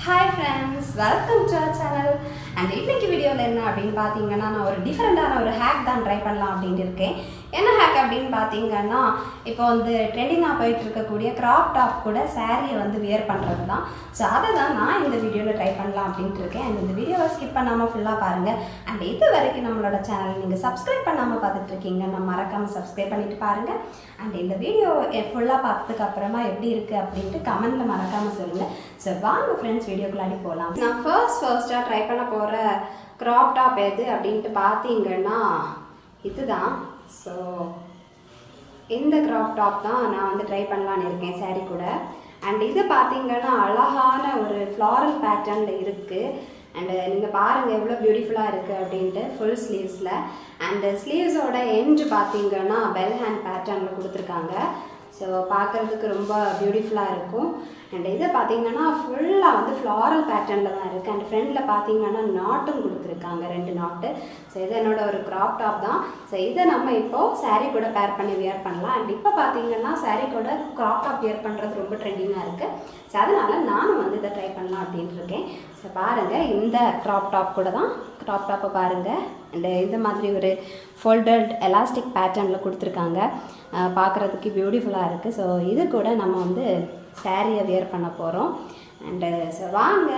Hi friends, welcome to our channel. And இன்னைக்கு வீடியோல என்ன அப்படினு பாத்தீங்கன்னா நான் ஒரு டிஃபரண்டான ஒரு ஹேக் தான் ட்ரை பண்ணலாம் அப்படினு இருக்கேன். என்ன ஹேக் அப்படினு பாத்தீங்கன்னா இப்போ வந்து ட்ரெண்டிங்கா போயிட்டு இருக்க கூடிய கிராப் டாப் கூட சாரியை வந்து வியர் பண்றது தான். சோ அத தான் நான் இந்த வீடியோல ட்ரை பண்ணலாம் அப்படினு இருக்கேன். And இந்த வீடியோவை ஸ்கிப் பண்ணாம ஃபுல்லா பாருங்க. And இது வரைக்கும் நம்மளோட சேனல் நீங்க Subscribe பண்ணாம பார்த்துட்டு இருக்கீங்கன்னா மறக்காம Subscribe பண்ணிட்டு பாருங்க. And இந்த வீடியோ ஃபுல்லா பார்த்ததுக்கு அப்புறமா எப்படி இருக்கு அப்படினு கமெண்ட்ல மறக்காம சொல்லுங்க. சோ வாங்க फ्रेंड्स வீடியோக்குள்ளாடி போலாம். நான் ஃபர்ஸ்டா ட்ரை பண்ண போற கிராப் டாப் எது அப்படினு பாத்தீங்கன்னா இதுதான். சோ இந்த கிராப் டாப் தான் நான் வந்து ட்ரை பண்ணலாம்னு இருக்கேன் saree கூட. அண்ட் இது பாத்தீங்கன்னா அழகான ஒரு floral patternல இருக்கு. அண்ட் நீங்க பாருங்க எவ்வளவு பியூட்டிஃபுல்லா இருக்கு அப்படினு ஃபுல் ஸ்லீவ்ஸ்ல. அண்ட் ஸ்லீவ்ஸோட எண்ட் பாத்தீங்கன்னா பெல் ஹேண்ட் பேட்டர்ன்ல கொடுத்திருக்காங்க. ஸோ பார்க்குறதுக்கு ரொம்ப பியூட்டிஃபுல்லாக இருக்கும். அண்ட் இதை பார்த்தீங்கன்னா ஃபுல்லாக வந்து ஃப்ளாரல் பேட்டர்னில் தான் இருக்குது. அண்ட் ஃப்ரண்டில் பார்த்தீங்கன்னா நாட்டும் கொடுத்துருக்காங்க, 2 நாட்டு. ஸோ இது என்னோட ஒரு கிராப் டாப் தான். ஸோ இதை நம்ம இப்போது saree கூட பேர் பண்ணி வியர் பண்ணலாம். அண்ட் இப்போ பார்த்தீங்கன்னா saree கூட கிராப் டாப் வியர் பண்ணுறது ரொம்ப ட்ரெண்டிங்காக இருக்குது. ஸோ அதனால் நானும் வந்து இதை ட்ரை பண்ணலாம் அப்படின்ட்டு இருக்கேன். ஸோ பாருங்கள், இந்த கிராப் டாப் கூட தான் கிராப் டாப்பை பாருங்கள். அண்டு இந்த மாதிரி ஒரு ஃபோல்டட் எலாஸ்டிக் பேட்டர்னில் கொடுத்துருக்காங்க. பார்க்குறதுக்கு பியூட்டிஃபுல்லாக இருக்குது. ஸோ இது கூட நம்ம வந்து சாரியை வியர் பண்ண போகிறோம். அண்டு ஸோ வாங்க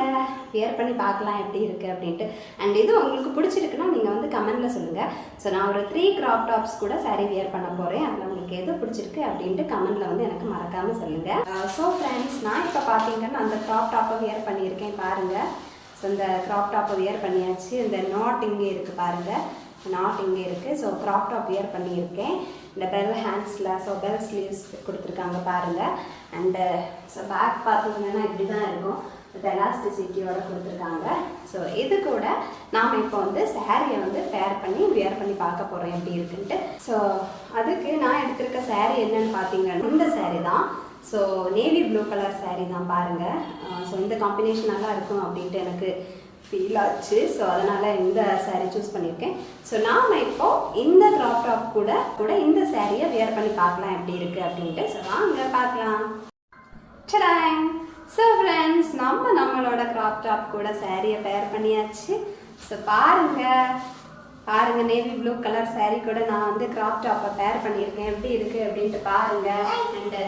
வியர் பண்ணி பார்க்கலாம் எப்படி இருக்குது அப்படின்ட்டு. அண்ட் இது உங்களுக்கு பிடிச்சிருக்குன்னா நீங்கள் வந்து கமெண்டில் சொல்லுங்கள். ஸோ நான் ஒரு 3 கிராப் டாப்ஸ் கூட சாரீ வியர் பண்ண போகிறேன். அதில் உங்களுக்கு எது பிடிச்சிருக்கு அப்படின்ட்டு கமெண்டில் வந்து எனக்கு மறக்காமல் சொல்லுங்கள். ஸோ ஃப்ரெண்ட்ஸ், நான் இப்போ பார்த்தீங்கன்னா அந்த கிராப் டாப்பை வியர் பண்ணியிருக்கேன் பாருங்கள். ஸோ இந்த கிராப் டாப்பை வியர் பண்ணியாச்சு. இந்த நாட் இங்கே இருக்குது பாருங்கள், நாட் இங்கே இருக்குது. ஸோ கிராப் டாப் வியர் பண்ணியிருக்கேன். இந்த பெல் ஹேண்ட்ஸில் ஸோ பெல் ஸ்லீவ்ஸ் கொடுத்துருக்காங்க பாருங்கள். அண்டு ஸோ பேக் பார்த்தீங்கன்னா இப்படி தான் இருக்கும், வித் எலாஸ்டிசிட்டியோட கொடுத்துருக்காங்க. ஸோ இது கூட நாம் இப்போ வந்து சாரியை வந்து பேர் பண்ணி வியர் பண்ணி பார்க்க போகிறோம் எப்படி இருக்குன்ட்டு. ஸோ அதுக்கு நான் எடுத்திருக்க சாரீ என்னன்னு பார்த்தீங்கன்னா இந்த சாரீ தான். So navy blue colour sari தான் பாருங்கள். ஸோ இந்த காம்பினேஷன் நல்லா இருக்கும் அப்படின்ட்டு எனக்கு ஃபீல் ஆச்சு. ஸோ அதனால் இந்த சாரீ சூஸ் பண்ணியிருக்கேன். ஸோ நாம் இப்போது இந்த கிராப் டாப் கூட இந்த சாரியை வியர் பண்ணி பார்க்கலாம் எப்படி இருக்குது அப்படின்ட்டு. ஸோ வாங்க பார்க்கலாம். சடாங்! ஸோ ஃப்ரெண்ட்ஸ், நம்மளோட கிராப் டாப் கூட சாரியை பேர் பண்ணியாச்சு. ஸோ பாருங்கள் நேவி ப்ளூ கலர் சாரீ கூட நான் வந்து கிராப் டாப்பை பேர் பண்ணியிருக்கேன். எப்படி இருக்குது அப்படின்ட்டு பாருங்கள். அண்டு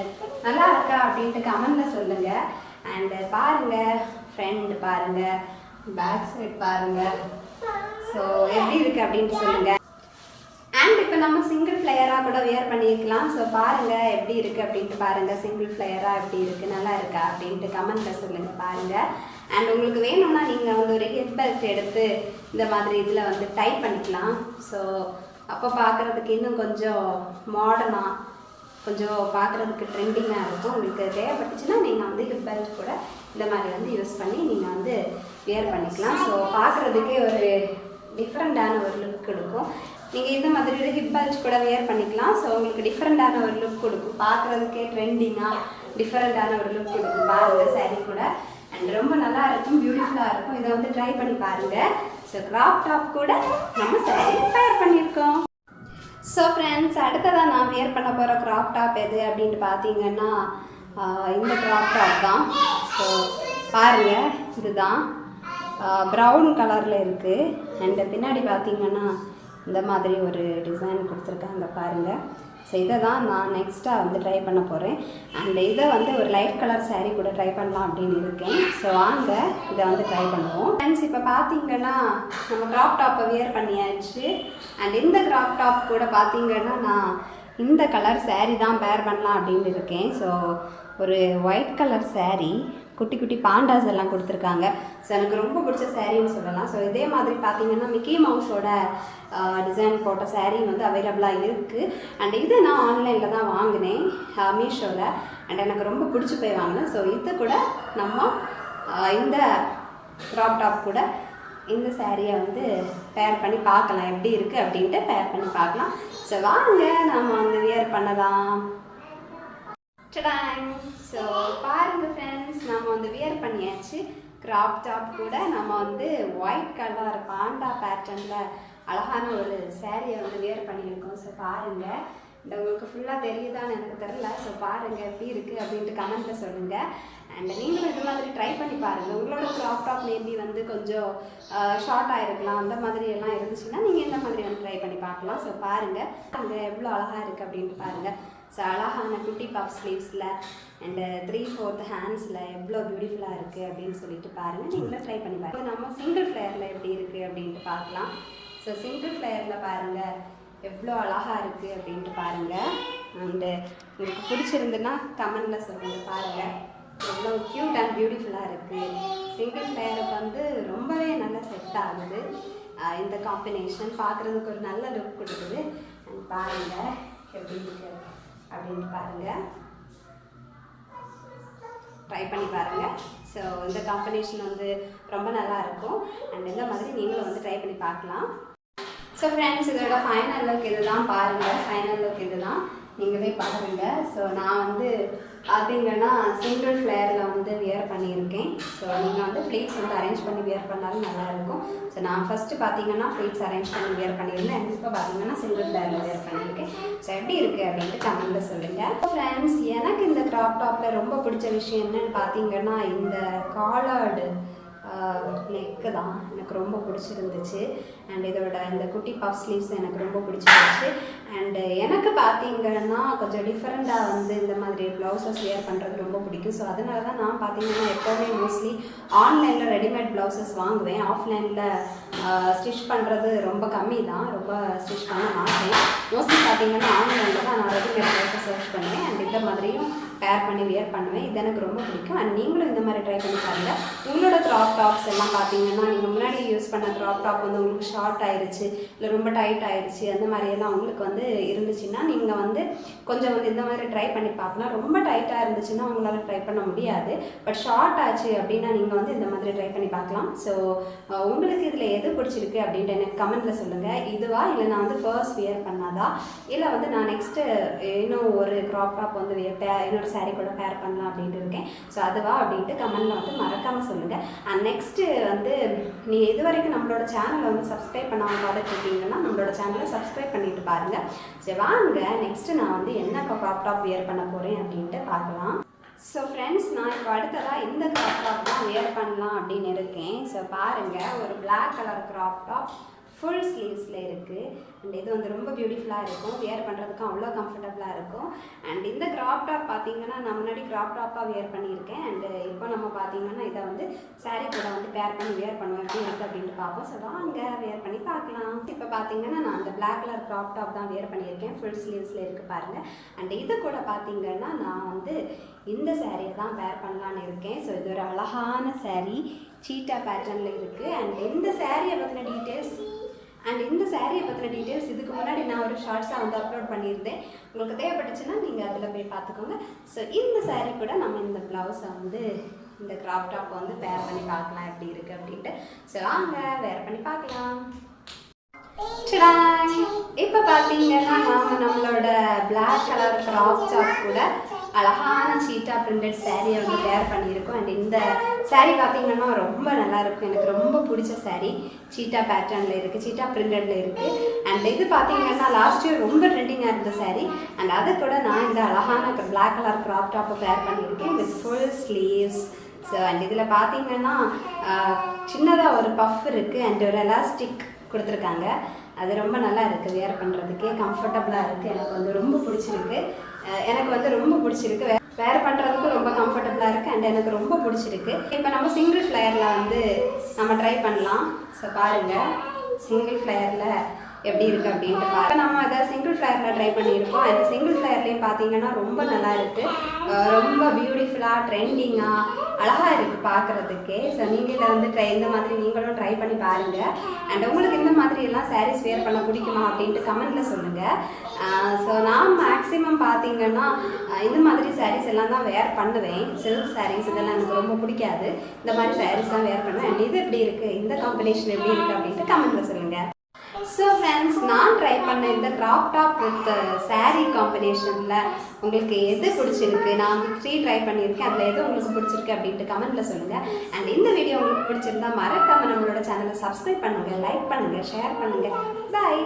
நல்லா இருக்கா அப்படின்ட்டு கமெண்டில் சொல்லுங்கள். அண்டு பாருங்கள் ஃப்ரெண்ட், பாருங்கள் பேக் சைட் பாருங்கள். ஸோ எப்படி இருக்குது அப்படின்ட்டு சொல்லுங்கள். அண்ட் இப்போ நம்ம சிங்கிள் ஃப்ளேயராக கூட வியர் பண்ணியிருக்கலாம். ஸோ பாருங்கள் எப்படி இருக்குது அப்படின்ட்டு பாருங்கள். சிங்கிள் ஃப்ளேயராக எப்படி இருக்குது, நல்லா இருக்கா அப்படின்ட்டு கமெண்ட்டில் சொல்லுங்கள் பாருங்கள். அண்ட் உங்களுக்கு வேணும்னா நீங்கள் வந்து ஒரு ஹிப் பெல்ட் எடுத்து இந்த மாதிரி இதில் வந்து டைப் பண்ணிக்கலாம். ஸோ அப்போ பார்க்குறதுக்கு இன்னும் கொஞ்சம் மாடர்னாக, கொஞ்சம் பார்க்குறதுக்கு ட்ரெண்டிங்காக இருக்கும். உங்களுக்கு தேவைப்பட்டுச்சுன்னா நீங்கள் வந்து ஹிப் பெல்ட் கூட இந்த மாதிரி வந்து யூஸ் பண்ணி நீங்கள் வந்து வியர் பண்ணிக்கலாம். ஸோ பார்க்குறதுக்கே ஒரு டிஃப்ரெண்ட்டான ஒரு லுக் கொடுக்கும். நீங்கள் இந்த மாதிரி ஒரு ஹிப் பெல்ட் கூட வியர் பண்ணிக்கலாம். ஸோ உங்களுக்கு டிஃப்ரெண்ட்டான ஒரு லுக் கொடுக்கும், பார்க்குறதுக்கே ட்ரெண்டிங்காக டிஃப்ரெண்ட்டான ஒரு லுக் கொடுக்கும் பாருங்கள் சாரீ கூட. அண்ட் ரொம்ப நல்லா இருக்கும், பியூட்டிஃபுல்லாக இருக்கும். இதை வந்து ட்ரை பண்ணி பாருங்கள். ஸோ கிராப் டாப் கூட நம்ம சாரீ பேர் பண்ணியிருக்கோம். ஸோ ஃப்ரெண்ட்ஸ், அடுத்ததாக நான் வியர் பண்ண போகிற கிராப் டாப் எது அப்படின்ட்டு பார்த்தீங்கன்னா இந்த கிராப் டாப் தான். ஸோ பாருங்கள், இதுதான் ப்ரௌன் கலரில் இருக்குது. அண்டு பின்னாடி பார்த்தீங்கன்னா இந்த மாதிரி ஒரு டிசைன் கொடுத்துருக்காங்க பாருங்கள். ஸோ இதை தான் நான் நெக்ஸ்ட்டாக வந்து ட்ரை பண்ண போகிறேன். அண்ட் இதை வந்து ஒரு லைட் கலர் சாரீ கூட ட்ரை பண்ணலாம் அப்படின்னு இருக்கேன். ஸோ வாங்க இதை வந்து ட்ரை பண்ணுவோம். ஃப்ரெண்ட்ஸ், இப்போ பார்த்தீங்கன்னா நம்ம கிராப் டாப்பை வியர் பண்ணியாச்சு. அண்ட் இந்த கிராப் டாப் கூட பார்த்தீங்கன்னா நான் இந்த கலர் சாரீ தான் பேர் பண்ணலாம் அப்படின்னு இருக்கேன். ஸோ ஒரு ஒயிட் கலர் சாரீ, குட்டி குட்டி பாண்டாஸ் எல்லாம் கொடுத்துருக்காங்க. ஸோ எனக்கு ரொம்ப பிடிச்ச சாரின்னு சொல்லலாம். ஸோ இதே மாதிரி பார்த்தீங்கன்னா மிக்கி மவுஸோட டிசைன் போட்ட சாரீ வந்து அவைலபிளாக இருக்குது. அண்ட் இது நான் ஆன்லைனில் தான் வாங்கினேன், மீஷோவில். அண்ட் எனக்கு ரொம்ப பிடிச்சி போய் வாங்கினேன். ஸோ இது கூட நம்ம இந்த கிராப் டாப் கூட இந்த சாரியை வந்து பேர் பண்ணி பார்க்கலாம் எப்படி இருக்குது அப்படின்ட்டு பேர் பண்ணி பார்க்கலாம். ஸோ வாங்க நம்ம வந்து வியர் பண்ணலாம். டடாங்! ஸோ பாருங்கள் ஃப்ரெண்ட்ஸ், நம்ம வந்து வியர் பண்ணியாச்சு. கிராப் டாப் கூட நம்ம வந்து ஒயிட் கலர் பாண்டா பேட்டர்னில் அழகான ஒரு சாரியை வந்து வியர் பண்ணியிருக்கோம். ஸோ பாருங்கள், இந்த உங்களுக்கு ஃபுல்லாக தெரியுதான்னு எனக்கு தெரில. ஸோ பாருங்கள் எப்படி இருக்குது அப்படின்ட்டு கமெண்ட்டில் சொல்லுங்கள். அண்ட் நீங்களும் இது மாதிரி ட்ரை பண்ணி பாருங்கள். உங்களோட க்ராப் டாப் மேபி வந்து கொஞ்சம் ஷார்ட் ஆகிருக்கலாம், அந்த மாதிரி எல்லாம் இருந்துச்சுன்னா நீங்கள் இந்த மாதிரி வந்து ட்ரை பண்ணி பார்க்கலாம். ஸோ பாருங்கள் அங்கே எவ்வளோ அழகாக இருக்குது அப்படின்ட்டு பாருங்கள். ஸோ அழகான குட்டி பஃப் ஸ்லீவ்ஸில் அண்டு 3/4 ஹேண்ட்ஸில் எவ்வளோ பியூட்டிஃபுல்லாக இருக்குது அப்படின்னு சொல்லிட்டு பாருங்கள். நீங்களும் ட்ரை பண்ணி பாருங்கள். நம்ம சிங்கிள் ஃப்ளேயரில் எப்படி இருக்குது அப்படின்ட்டு பார்க்கலாம். ஸோ சிங்கிள் ஃப்ளேயரில் பாருங்கள் எவ்வளோ அழகாக இருக்குது அப்படின்ட்டு பாருங்கள். அண்டு உங்களுக்கு பிடிச்சிருந்துன்னா கமெண்டில் சொல்லுங்கள். பாருங்கள் எவ்வளோ க்யூட் அண்ட் பியூட்டிஃபுல்லாக இருக்குது. சிங்கிள் ஃப்ளேயருக்கு வந்து ரொம்பவே நல்லா செட் ஆகுது. இந்த காம்பினேஷன் பார்க்குறதுக்கு ஒரு நல்ல லுக் கொடுக்குது. அண்ட் பாருங்கள் எப்படி இருக்கு அப்படின்ட்டு பாருங்கள். ட்ரை பண்ணி பாருங்கள். ஸோ இந்த காம்பினேஷன் வந்து ரொம்ப நல்லா இருக்கும். அண்ட் இந்த மாதிரி நீங்களும் வந்து ட்ரை பண்ணி பார்க்கலாம். ஸோ ஃப்ரெண்ட்ஸ், இதோட ஃபைனல் லுக் இது தான். பாருங்கள், ஃபைனல் லுக் இது தான், நீங்களே பாருங்கள். ஸோ நான் வந்து பார்த்தீங்கன்னா சிங்கிள் ஃப்ளேயரில் வந்து வியர் பண்ணியிருக்கேன். ஸோ நீங்கள் வந்து ஃப்ளீட்ஸ் வந்து அரேஞ்ச் பண்ணி வியர் பண்ணாலும் நல்லாயிருக்கும். ஸோ நான் ஃபஸ்ட்டு பார்த்தீங்கன்னா ஃப்ளீட்ஸ் அரேஞ்ச் பண்ணி வியர் பண்ணியிருந்தேன். இப்போ பார்த்தீங்கன்னா சிங்கிள் ஃப்ளேயரில் வியர் பண்ணியிருக்கேன். ஸோ எப்படி இருக்குது அப்படின்ட்டு கமெண்ட்டில் சொல்லுங்கள். ஃப்ரெண்ட்ஸ், எனக்கு இந்த க்ராப் டாப்பில் ரொம்ப பிடிச்ச விஷயம் என்னென்னு பார்த்தீங்கன்னா இந்த காலர்டு நெக்கு தான் எனக்கு ரொம்ப பிடிச்சிருந்துச்சு. அண்ட் இதோட இந்த குட்டி பஃப் ஸ்லீவ்ஸ் எனக்கு ரொம்ப பிடிச்சிருந்துச்சு. அண்டு எனக்கு பார்த்தீங்கன்னா கொஞ்சம் டிஃப்ரெண்ட்டாக வந்து இந்த மாதிரி ப்ளவுஸஸ் வியர் பண்ணுறது ரொம்ப பிடிக்கும். ஸோ அதனால தான் நான் பார்த்தீங்கன்னா எப்போவுமே மோஸ்ட்லி ஆன்லைனில் ரெடிமேட் ப்ளவுசஸ் வாங்குவேன். ஆஃப்லைனில் ஸ்டிச் பண்ணுறது ரொம்ப கம்மி தான், ரொம்ப ஸ்டிச் பண்ண மாட்டேன். மோஸ்ட்லி பார்த்தீங்கன்னா ஆன்லைனில் தான் நான் ரெடிமேட் ப்ளவுஸஸ் சர்ச் பண்ணுவேன். அண்ட் இந்த மாதிரியும் பேர் பண்ணி வியர் பண்ணுவேன். இது எனக்கு ரொம்ப பிடிக்கும். அண்ட் நீங்களும் இந்த மாதிரி ட்ரை பண்ணி பாருங்கள். உங்களோட க்ராப் டாப்ஸ் எல்லாம் பார்த்தீங்கன்னா நீங்கள் முன்னாடி யூஸ் பண்ண க்ராப் டாப் வந்து உங்களுக்கு ஷார்ட் ஆயிடுச்சு, இல்லை ரொம்ப டைட் ஆயிடுச்சு, அந்த மாதிரியெல்லாம் உங்களுக்கு வந்து இருந்துச்சுன்னா நீங்கள் வந்து கொஞ்சம் வந்து இந்த மாதிரி ட்ரை பண்ணி பார்க்கலாம். ரொம்ப டைட்டாக இருந்துச்சுன்னா உங்களால் ட்ரை பண்ண முடியாது. பட் ஷார்ட் ஆச்சு அப்படின்னா நீங்கள் வந்து இந்த மாதிரி ட்ரை பண்ணி பார்க்கலாம். ஸோ உங்களுக்கு இதில் எது பிடிச்சிருக்கு அப்படின்ட்டு எனக்கு கமெண்ட்டில் சொல்லுங்கள். இதுவா இல்லை நான் வந்து ஃபர்ஸ்ட் வியர் பண்ணாதா, இல்லை வந்து நான் நெக்ஸ்ட்டு இன்னும் ஒரு க்ராப் டாப் வந்து இன்னொரு சாரீ கூட பேர் பண்ணலாம் அப்படின்ட்டு இருக்கேன். ஸோ அதுவா அப்படின்ட்டு கமெண்ட்டில் வந்து மறக்காமல் சொல்லுங்கள். அண்ட் நெக்ஸ்ட்டு வந்து நீங்கள் இது வரைக்கும் நம்மளோட சேனலை வந்து சப்ஸ்கிரைப் பண்ணாமல் பார்த்துட்டு இருக்கீங்கன்னா நம்மளோட சேனலை சப்ஸ்கிரைப் பண்ணிட்டு பாருங்கள். சரி வாங்க, நெக்ஸ்ட்டு நான் வந்து என்ன க்ராப் டாப் வியர் பண்ண போகிறேன் அப்படின்ட்டு பார்க்கலாம். ஸோ ஃப்ரெண்ட்ஸ், நான் இப்போ அடுத்ததாக இந்த க்ராப் டாப் தான் வியர் பண்ணலாம் அப்படின்னு இருக்கேன். ஸோ பாருங்கள், ஒரு black colour crop top full ஸ்லீவ்ஸில் இருக்குது. அண்ட் இது வந்து ரொம்ப பியூட்டிஃபுல்லாக இருக்கும். வியர் பண்ணுறதுக்கும் அவ்வளோ கம்ஃபர்டபுளாக இருக்கும். அண்ட் இந்த க்ராப் டாப் பார்த்தீங்கன்னா நான் முன்னாடி க்ராப் டாப்பாக வியர் பண்ணியிருக்கேன். அண்டு இப்போ நம்ம பார்த்தீங்கன்னா இதை வந்து சாரீ கூட வந்து பேர் பண்ணி வியர் பண்ணுவேன் எப்படி இருக்குது அப்படின்ட்டு பார்ப்போம். ஸோ வாங்க வியர் பண்ணி பார்க்கலாம். இப்போ பார்த்தீங்கன்னா நான் அந்த பிளாக் கலர் க்ராப் டாப் தான் வியர் பண்ணியிருக்கேன். ஃபுல் ஸ்லீவ்ஸில் இருக்குது பாருங்கள். அண்ட் இது கூட பார்த்தீங்கன்னா நான் வந்து இந்த சாரியை தான் பேர் பண்ணலான்னு இருக்கேன். ஸோ இது ஒரு அழகான சாரீ, சீட்டா பேட்டர்னில் இருக்குது. அண்ட் இந்த சாரியை பற்றின டீட்டெயில்ஸ் இதுக்கு முன்னாடி நான் ஒரு ஷார்ட்ஸாக வந்து அப்லோட் பண்ணியிருந்தேன். உங்களுக்கு தேவைப்பட்டுச்சுன்னா நீங்கள் அதில் போய் பார்த்துக்கோங்க. ஸோ இந்த சாரீ கூட நம்ம இந்த ப்ளவுஸை வந்து இந்த க்ராப் டாப் வந்து பேர் பண்ணி பார்க்கலாம் எப்படி இருக்குது அப்படின்ட்டு. ஸோ வாங்க வேர் பண்ணி பார்க்கலாம். இப்போ பார்த்தீங்கன்னா நாம் நம்மளோட பிளாக் கலர் க்ராப் டாப் கூட அழகான சீட்டா பிரிண்டட் சாரியை வந்து வேர் பண்ணியிருக்கோம். அண்ட் இந்த சாரீ பார்த்தீங்கன்னா ரொம்ப நல்லாயிருக்கும். எனக்கு ரொம்ப பிடிச்ச சாரீ. சீட்டா பேட்டர்னில் இருக்குது, சீட்டா பிரிண்டடில் இருக்குது. அண்ட் இது பார்த்தீங்கன்னா லாஸ்ட் இயர் ரொம்ப ட்ரெண்டிங்காக இருந்த சாரீ. அண்ட் அது கூட நான் இந்த அழகான பிளாக் கலர் க்ராப் டாப்பை வேர் பண்ணியிருக்கேன் with full sleeves. So and இதில் பார்த்தீங்கன்னா சின்னதாக ஒரு பஃப் இருக்குது அண்ட் ஒரு எலாஸ்டிக் கொடுத்துருக்காங்க. அது ரொம்ப நல்லா இருக்குது, வேர் பண்ணுறதுக்கே கம்ஃபர்டபுளாக இருக்குது. எனக்கு வந்து ரொம்ப பிடிச்சிருக்கு. வேர் பண்ணுறதுக்கு ரொம்ப கம்ஃபர்டபுளாக இருக்குது அண்ட் எனக்கு ரொம்ப பிடிச்சிருக்கு. இப்போ நம்ம சிங்கிள் ஃப்ளேயரில் வந்து நம்ம ட்ரை பண்ணலாம். ஸோ பாருங்கள் சிங்கிள் ஃப்ளேயரில் எப்படி இருக்குது அப்படின்ட்டு பாருங்கள். நம்ம அதை சிங்கிள் ஃப்ளேயரில் ட்ரை பண்ணியிருக்கோம். அந்த சிங்கிள் ஃப்ளேயர்லேயும் பார்த்தீங்கன்னா ரொம்ப நல்லா இருக்குது, ரொம்ப பியூட்டிஃபுல்லாக ட்ரெண்டிங்காக அழகாக இருக்குது பார்க்குறதுக்கே. ஸோ நீங்கள் இதை வந்து இந்த மாதிரி நீங்களும் ட்ரை பண்ணி பாருங்கள். அண்ட் உங்களுக்கு இந்த மாதிரி எல்லாம் சாரீஸ் வேர் பண்ண பிடிக்குமா அப்படின்ட்டு கமெண்ட்டில் சொல்லுங்கள். ஸோ நான் மேக்ஸிமம் பார்த்தீங்கன்னா இந்த மாதிரி சாரீஸ் எல்லாம் தான் வேர் பண்ணுவேன். சில்க் சாரீஸ் இதெல்லாம் எனக்கு ரொம்ப பிடிக்காது. இந்த மாதிரி சாரீஸ் தான் வேர் பண்ணுவேன். அண்ட் இது எப்படி இருக்குது, இந்த காம்பினேஷன் எப்படி இருக்குது அப்படின்ட்டு கமெண்ட்டில் சொல்லுங்கள். ஸோ ஃப்ரெண்ட்ஸ், நான் ட்ரை பண்ண இந்த க்ராப் டாப் வித் சாரீ காம்பினேஷனில் உங்களுக்கு எது பிடிச்சிருக்கு, நான் வந்து 3 ட்ரை பண்ணியிருக்கேன். அதில் எது உங்களுக்கு பிடிச்சிருக்கு அப்படின்ட்டு கமெண்ட்டில் சொல்லுங்கள். அண்ட் இந்த வீடியோ உங்களுக்கு பிடிச்சிருந்தா மறக்காமல் நம்மளோட சேனலை சப்ஸ்கிரைப் பண்ணுங்கள், லைக் பண்ணுங்கள், ஷேர் பண்ணுங்கள். பாய்.